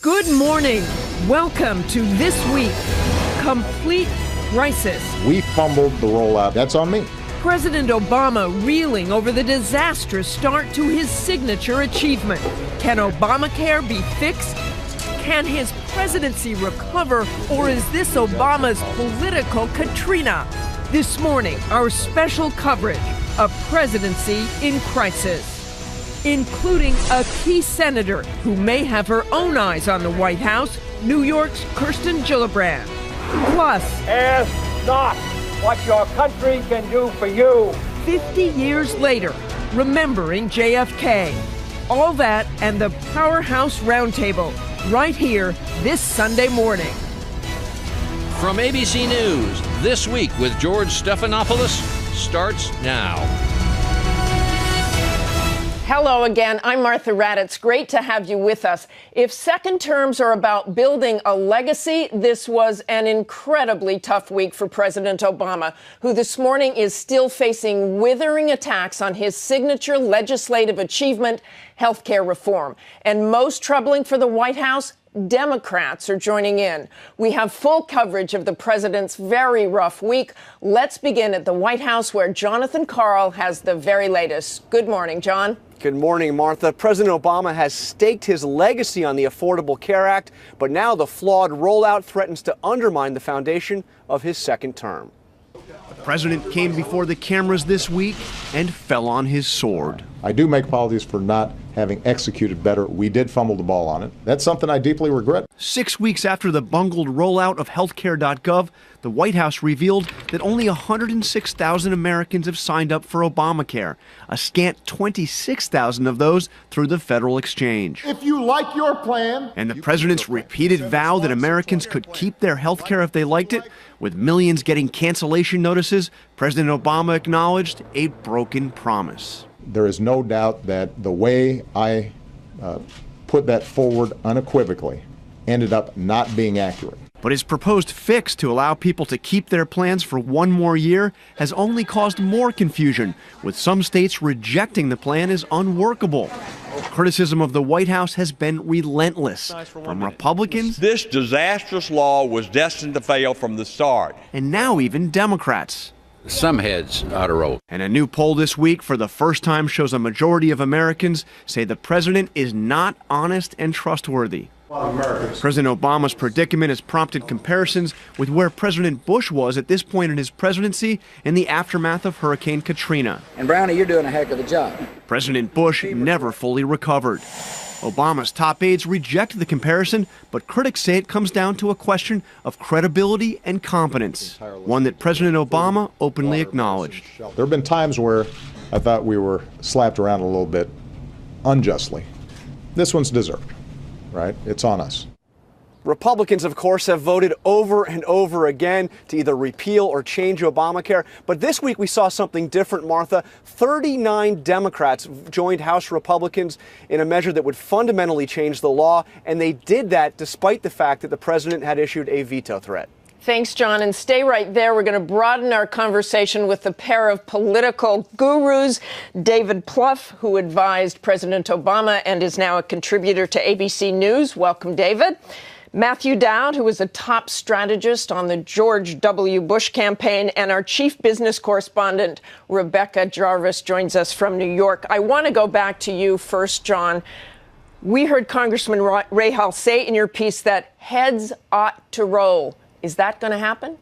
Good morning. Welcome to This Week. Complete crisis. We fumbled the rollout. That's on me. President Obama reeling over the disastrous start to his signature achievement. Can Obamacare be fixed? Can his presidency recover, or is this Obama's political Katrina? This morning, our special coverage of Presidency in Crisis, including a key senator who may have her own eyes on the White House, New York's Kirsten Gillibrand. Plus, ask not what your country can do for you. 50 years later, remembering JFK. All that and the Powerhouse Roundtable, right here this Sunday morning. From ABC News, This Week with George Stephanopoulos starts now. Hello again. I'm Martha Raddatz. Great to have you with us. If second terms are about building a legacy, this was an incredibly tough week for President Obama, who this morning is still facing withering attacks on his signature legislative achievement, health care reform. And most troubling for the White House, Democrats are joining in. We have full coverage of the president's very rough week. Let's begin at the White House, where Jonathan Karl has the very latest. Good morning, John. Good morning, Martha. President Obama has staked his legacy on the Affordable Care Act, but now the flawed rollout threatens to undermine the foundation of his second term. The president came before the cameras this week and fell on his sword. I do make apologies for not having executed better. We did fumble the ball on it. That's something I deeply regret. 6 weeks after the bungled rollout of healthcare.gov, the White House revealed that only 106,000 Americans have signed up for Obamacare, a scant 26,000 of those through the federal exchange. If you like your plan. And the president's repeated vow that Americans could keep their health care if they liked it, with millions getting cancellation notices, President Obama acknowledged a broken promise. There is no doubt that the way I put that forward unequivocally ended up not being accurate. But his proposed fix to allow people to keep their plans for one more year has only caused more confusion, with some states rejecting the plan as unworkable. Criticism of the White House has been relentless, from Republicans. This disastrous law was destined to fail from the start. And now even Democrats. Some heads ought to roll. And a new poll this week for the first time shows a majority of Americans say the president is not honest and trustworthy. President Obama's predicament has prompted comparisons with where President Bush was at this point in his presidency in the aftermath of Hurricane Katrina. And Brownie, you're doing a heck of a job. President Bush never fully recovered. Obama's top aides reject the comparison, but critics say it comes down to a question of credibility and competence, one that President Obama openly acknowledged. There have been times where I thought we were slapped around a little bit unjustly. This one's deserved, right? It's on us. Republicans, of course, have voted over and over again to either repeal or change Obamacare. But this week we saw something different, Martha. 39 Democrats joined House Republicans in a measure that would fundamentally change the law, and they did that despite the fact that the president had issued a veto threat. Thanks, John. And stay right there. We're going to broaden our conversation with a pair of political gurus, David Plouffe, who advised President Obama and is now a contributor to ABC News. Welcome, David. Matthew Dowd, who is a top strategist on the George W. Bush campaign, and our chief business correspondent, Rebecca Jarvis, joins us from New York. I want to go back to you first, John. We heard Congressman Rahal say in your piece that heads ought to roll. Is that going to happen?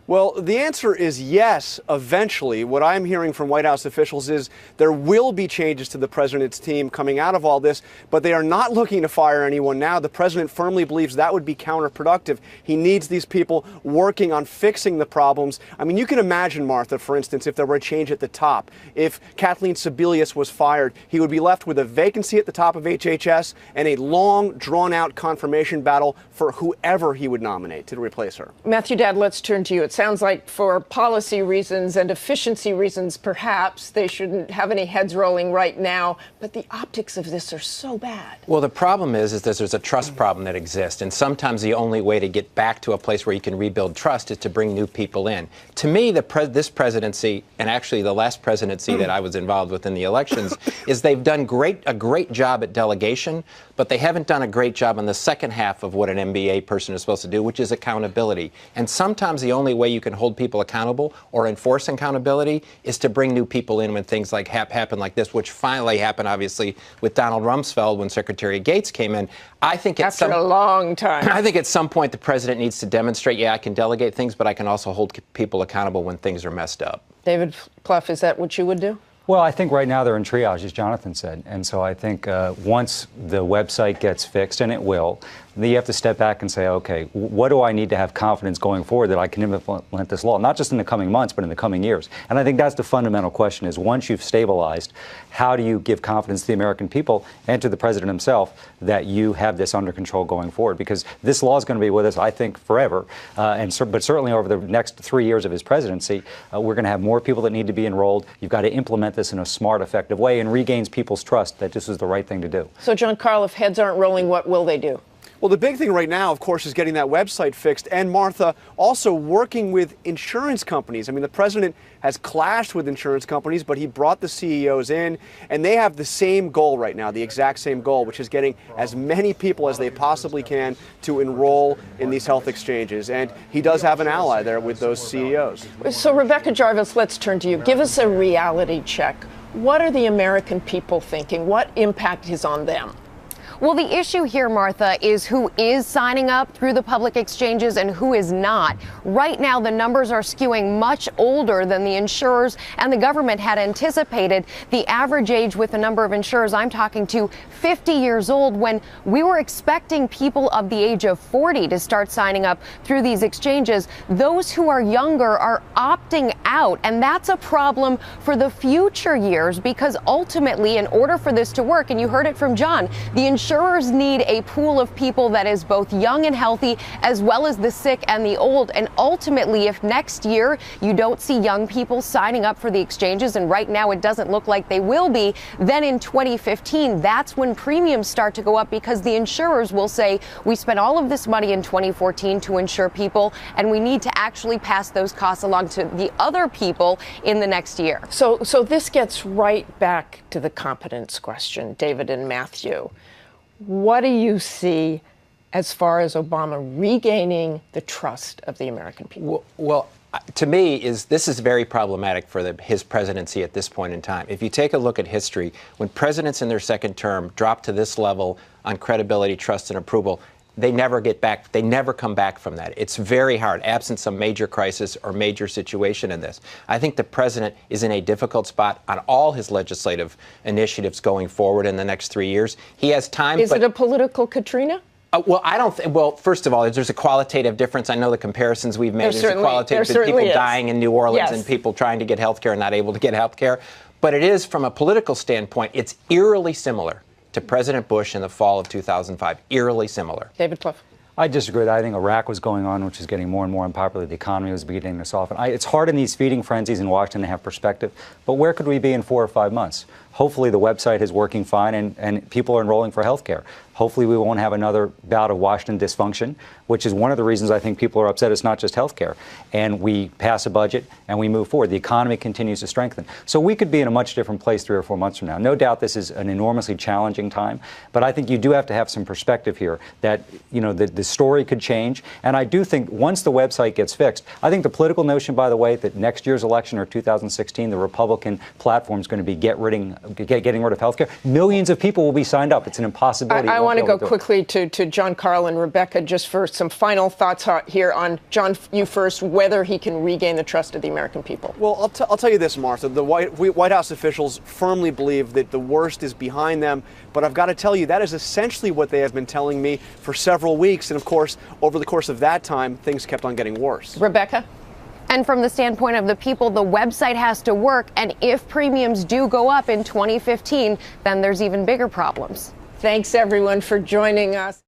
Well, the answer is yes, eventually. What I'm hearing from White House officials is there will be changes to the president's team coming out of all this, but they are not looking to fire anyone now. The president firmly believes that would be counterproductive. He needs these people working on fixing the problems. I mean, you can imagine, Martha, for instance, if there were a change at the top. If Kathleen Sebelius was fired, he would be left with a vacancy at the top of HHS and a long, drawn-out confirmation battle for whoever he would nominate to replace her. Matthew Dowd, let's turn to you. It sounds like for policy reasons and efficiency reasons, perhaps, they shouldn't have any heads rolling right now. But the optics of this are so bad. Well, the problem is that there's a trust problem that exists. And sometimes the only way to get back to a place where you can rebuild trust is to bring new people in. To me, this presidency, and actually the last presidency that I was involved with in the elections, is they've done a great job at delegation. but they haven't done a great job on the second half of what an MBA person is supposed to do, which is accountability. And sometimes the only way you can hold people accountable or enforce accountability is to bring new people in when things like happen like this, which finally happened, obviously, with Donald Rumsfeld when Secretary Gates came in. I think after a long time. I think at some point the president needs to demonstrate, yeah, I can delegate things, but I can also hold people accountable when things are messed up. David Plouffe, is that what you would do? Well, I think right now they're in triage, as Jonathan said. And so I think once the website gets fixed, and it will, then you have to step back and say, okay, what do I need to have confidence going forward that I can implement this law, not just in the coming months, but in the coming years? And I think that's the fundamental question is once you've stabilized, how do you give confidence to the American people and to the president himself that you have this under control going forward? Because this law is going to be with us, I think, forever. But certainly over the next 3 years of his presidency, we're going to have more people that need to be enrolled. You've got to implement this in a smart, effective way and regains people's trust that this is the right thing to do. So, Karl, if heads aren't rolling, what will they do? Well, the big thing right now, of course, is getting that website fixed. And, Martha, also working with insurance companies. I mean, the president has clashed with insurance companies, but he brought the CEOs in, and they have the same goal right now, the exact same goal, which is getting as many people as they possibly can to enroll in these health exchanges. And he does have an ally there with those CEOs. So, Rebecca Jarvis, let's turn to you. Give us a reality check. What are the American people thinking? What impact is on them? Well, the issue here, Martha, is who is signing up through the public exchanges and who is not. Right now, the numbers are skewing much older than the insurers and the government had anticipated. The average age with the number of insurers I'm talking to, 50 years old, when we were expecting people of the age of 40 to start signing up through these exchanges. Those who are younger are opting out, and that's a problem for the future years because ultimately, in order for this to work, and you heard it from John, the insurers need a pool of people that is both young and healthy, as well as the sick and the old. And ultimately, if next year you don't see young people signing up for the exchanges, and right now it doesn't look like they will be, then in 2015, that's when premiums start to go up because the insurers will say, we spent all of this money in 2014 to insure people, and we need to actually pass those costs along to the other people in the next year. So this gets right back to the competence question, David and Matthew. What do you see as far as Obama regaining the trust of the American people? Well, to me, this is very problematic for his presidency at this point in time. If you take a look at history, when presidents in their second term drop to this level on credibility, trust, and approval, they never get back. They never come back from that. It's very hard, absent some major crisis or major situation in this. I think the president is in a difficult spot on all his legislative initiatives going forward in the next 3 years. He has time. Is it a political Katrina? Well, I don't think. Well, first of all, there's a qualitative difference. I know the comparisons we've made. There's a qualitative people dying in New Orleans and people trying to get health care and not able to get health care. But it is, from a political standpoint, it's eerily similar to President Bush in the fall of 2005, eerily similar. David Plouffe. I disagree. I think Iraq was going on, which is getting more and more unpopular. The economy was beginning to soften. It's hard in these feeding frenzies in Washington to have perspective, but where could we be in 4 or 5 months? Hopefully the website is working fine and people are enrolling for health care. Hopefully we won't have another bout of Washington dysfunction, which is one of the reasons I think people are upset. It's not just health care. And we pass a budget and we move forward. The economy continues to strengthen. So we could be in a much different place 3 or 4 months from now. No doubt this is an enormously challenging time, but I think you do have to have some perspective here that, you know, the story could change. And I do think once the website gets fixed, I think the political notion, by the way, that next year's election or 2016, the Republican platform is going to be getting rid of health care. Millions of people will be signed up. It's an impossibility. I want to go quickly to John, Karl, and Rebecca just for some final thoughts here on, John, you first, whether he can regain the trust of the American people. Well, I'll tell you this, Martha. The White House officials firmly believe that the worst is behind them. But I've got to tell you, that is essentially what they have been telling me for several weeks. And, of course, over the course of that time, things kept on getting worse. Rebecca? And from the standpoint of the people, the website has to work. And if premiums do go up in 2015, then there's even bigger problems. Thanks, everyone, for joining us.